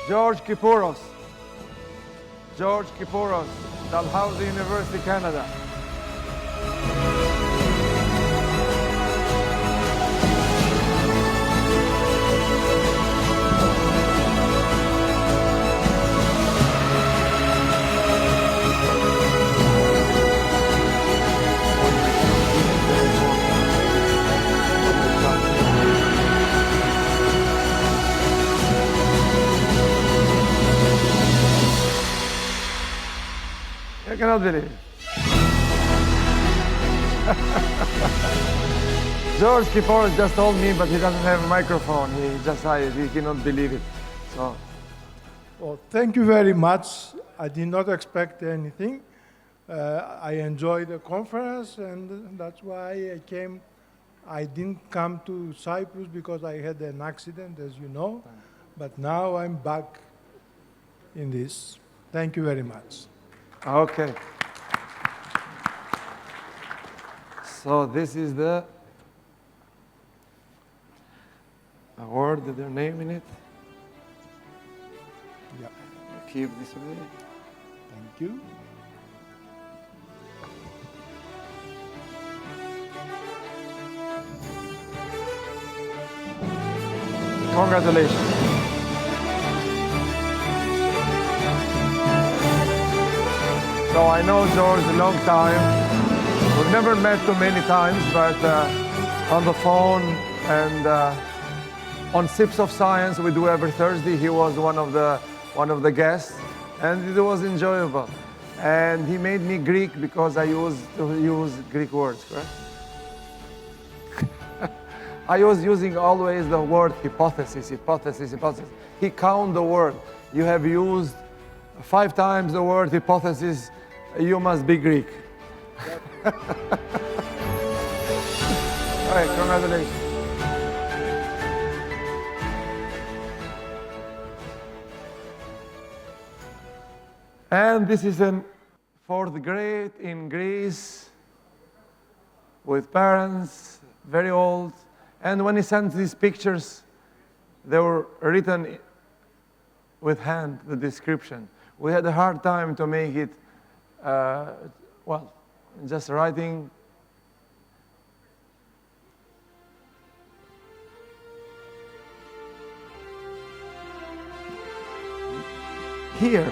George Kipouros. George Kipouros, Dalhousie University, Canada. I cannot believe it. George Kipouros just told me, but he doesn't have a microphone. He just said he cannot believe it. So, well, thank you very much. I did not expect anything. I enjoyed the conference, and that's why I came. I didn't come to Cyprus because I had an accident, as you know, but now I'm back in this. Thank you very much. okay. So this is the award with their name in it. Yeah. Keep this way. Thank you. Congratulations. So I know George a long time. We've never met too many times, but on the phone and on SIPS of Science we do every Thursday. He was one of the guests, and it was enjoyable. And he made me Greek because I used to use Greek words, correct? I was using always the word hypothesis, hypothesis, hypothesis. He counted the word. You have used 5 times the word hypothesis. You must be Greek. All right, congratulations. And this is a 4th grade in Greece with parents, very old. And when he sent these pictures, they were written with hand, the description. We had a hard time to make it, well, just writing. Here,